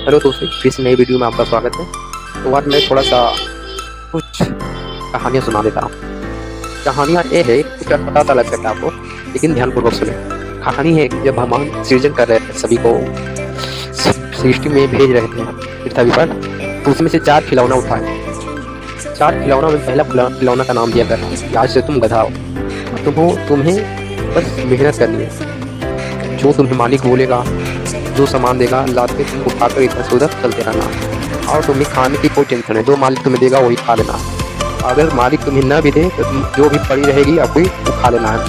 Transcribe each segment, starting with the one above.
Hello दोस्तों, फिर से नई वीडियो में आपका स्वागत है। तो आज मैं थोड़ा सा कुछ कहानियाँ सुना देता हूँ। कहानियाँ ये है, कुछ पता सा लग सकता है आपको, लेकिन ध्यानपूर्वक सुने। कहानी है कि जब भगवान सृजन कर रहे थे, सभी को सृष्टि में भेज रहे थे पृथ्वी पर, तो उसमें से 4 खिलौना उठाए। 4 खिलौना में पहला खिलौना का नाम दिया गया कि आज से तुम गधा हो। तुम्हें बस मेहनत करनी है। जो तुम्हें मालिक बोलेगा, जो सामान देगा, लाद के तुम उठाकर इधर से उधर चलते रहना। और तुम्हें खाने की कोई टेंशन है, जो मालिक तुम्हें देगा वही खा लेना। अगर मालिक तुम्हें न भी दे तो तुम जो भी पड़ी रहेगी अभी वो खा लेना है।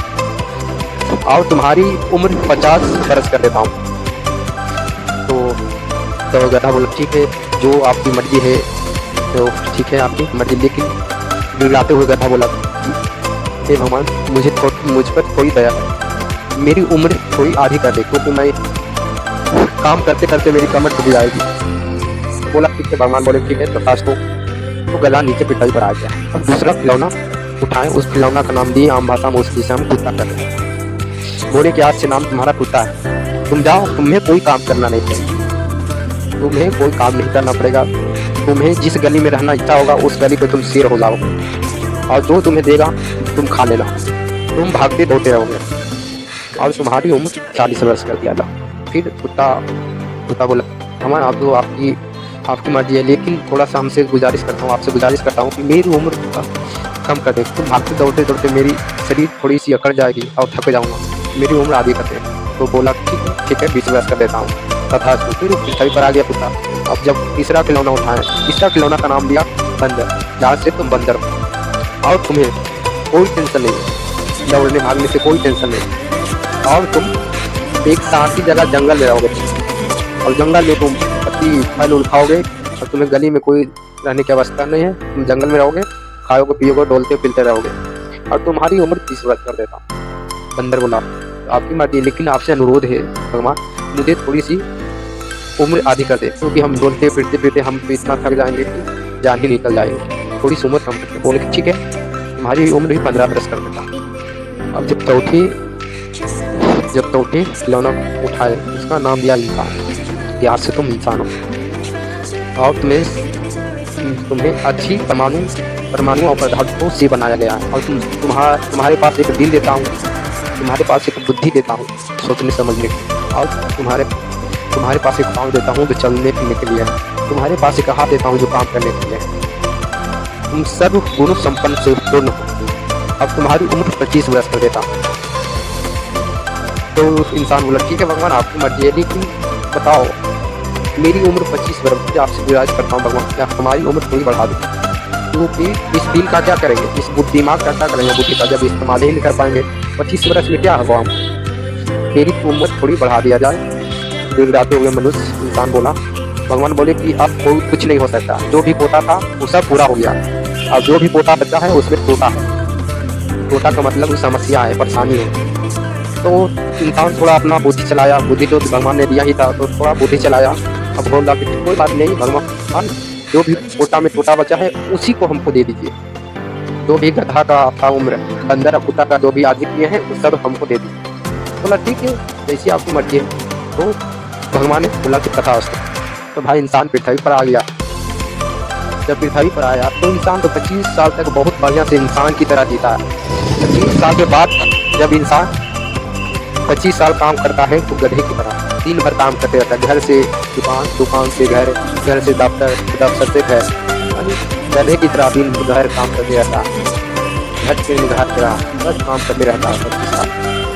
और तुम्हारी उम्र 50 बरस कर देता हूँ। तो गधा बोला ठीक है, जो आपकी मर्जी है तो ठीक है, आपकी मर्जी। लेकिन गिड़गिड़ाते हुए गधा बोला, हे भगवान, मुझ पर थोड़ी दया है, मेरी उम्र थोड़ी आधी कर दे, क्योंकि मैं काम करते करते मेरी कमर टूट जाएगी। बोला ठीक है। भगवान बोले ठीक है, प्रकाश तो गला नीचे पिटाई पर आ गया। अब दूसरा खिलौना उठाए, उस खिलौना का नाम दिए आम भाषा में उसकी से हम कुत्ता कर रहे हैं। बोले कि आज से नाम तुम्हारा कुत्ता है, तुम जाओ, तुम्हें कोई काम करना नहीं पड़ेगा, तुम्हें कोई काम नहीं करना पड़ेगा। तुम्हें जिस गली में रहना इच्छा होगा उस गली पे तुम शेर हो जाओ, और जो तुम्हें देगा तुम खा लेना। तुम भागते दौड़ते रहोगे, और तुम्हारी उम्र 40 वर्ष कर दिया था। फिर कुत्ता बोला, भगवान आप तो आपकी मर्जी है, लेकिन थोड़ा सा हमसे आपसे गुजारिश करता हूँ कि मेरी उम्र कम कर दे। तुम भागते दौड़ते दौड़ते मेरी शरीर थोड़ी सी अकड़ जाएगी और थक जाऊँगा, मेरी उम्र आधी कर दे। तो बोला ठीक है 20 वर्ष कर देता हूँ तथा। फिर पृथ्वी पर आ गया कुत्ता। अब जब तीसरा खिलौना उठाए, तीसरा खिलौना का नाम दिया बंदर। जहाँ से तुम बंदर हो और तुम्हें कोई टेंशन नहीं, दौड़ने भागने से कोई टेंशन नहीं, और तुम एक शांति जगह जंगल में रहोगे, और जंगल में तुम पत्ती फल उठाओगे, और तुम्हें गली में कोई रहने की अवस्था नहीं है। तुम जंगल में रहोगे, खाओगे पियोगे, डोलते फिरते रहोगे, और तुम्हारी उम्र 30 वर्ष कर देता। बंदर बोला, आपकी मर्जी, लेकिन आपसे अनुरोध है भगवान, मुझे थोड़ी सी उम्र आधी कर दे, क्योंकि हम डोलते फिरते फिरते हम तो इतना थक जाएंगे कि जान ही निकल जाएगी। थोड़ी सी उम्र कम करते। बोले ठीक है, तुम्हारी उम्र भी 15 वर्ष कर देता। अब जब चौथी खिलौना उठाए, उसका नाम दिया इंसान, कि आज से तुम इंसान हो, और तुम्हें अच्छी परमाणु और पदार्थों से बनाया गया है। और तुम्हारे पास एक दिल देता हूँ, तुम्हारे पास एक बुद्धि देता हूँ सोचने समझने की, और तुम्हारे पास एक पाँव देता हूँ जो चलने फिरने के लिए है, तुम्हारे पास एक हाथ देता हूँ जो काम करने के लिए है। तुम सर्व गुण संपन्न से पूर्ण हो। अब तुम्हारी उम्र 25 वर्ष कर देता हूँ। तो इंसान बोला ठीक है भगवान, आपकी मर्जी है, लेकिन बताओ मेरी उम्र 25 वर्ष, आपसे गुजारिश करता हूँ भगवान, क्या हमारी उम्र थोड़ी बढ़ा दो, क्योंकि इस दिल का क्या करेंगे, इस दिमाग का क्या करेंगे, बुद्धि का जब इस्तेमाल ही नहीं कर पाएंगे 25 वर्ष में क्या होगा। मेरी उम्र थोड़ी बढ़ा दिया जाए। गिड़गिड़ाते हुए मनुष्य इंसान बोला, भगवान बोले कि अब कोई कुछ नहीं हो सकता, जो भी पोता था वो सब पूरा हो गया, अब जो भी पोता बचा है उसमें टोटा है। टोटा का मतलब समस्या है, परेशानी है। तो इंसान थोड़ा अपना बुद्धि चलाया, बुद्धि तो भगवान ने दिया ही था, तो थोड़ा बुद्धि चलाया। अब बोला कि कोई बात नहीं भगवान, जो भी पोटा में टोटा बचा है उसी को हमको दे दीजिए। जो भी गधा का था उम्र, बंदर और कुत्ता का जो भी आदि किए हैं वो सब हमको दे दीजिए। बोला ठीक है, जैसी आपकी मर्जी है। तो भगवान ने बोला कि कथा उसको। तो भाई इंसान पृथ्वी पर आ गया। जब पृथ्वी पर आया तो इंसान तो 25 साल तक बहुत बढ़िया से इंसान की तरह जीता है। 25 साल के बाद जब इंसान 25 साल काम करता है तो गधे की तरह दिन भर काम करते रहता है, घर से दुकान, दुकान से घर, घर से दफ्तर, दफ्तर से घर, गधे की तरह दिन भर काम करते रहता है। घर से घर रहा बस काम करते रहता है 25 साल।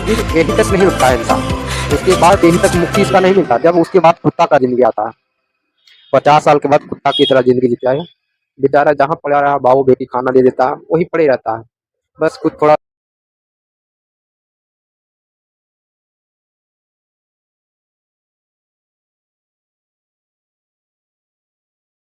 फिर यहीं तक नहीं रुकता है इंसान, उसके बाद यहीं तक मुक्ति इसका नहीं मिलता। जब उसके बाद कुत्ता का जिंदगी आता है, 50 साल के बाद कुत्ता की तरह जिंदगी जीता है। बेचारा जहाँ पड़ा रहा, बाबू बेटी खाना दे देता है, वही पड़े रहता है, बस कुछ थोड़ा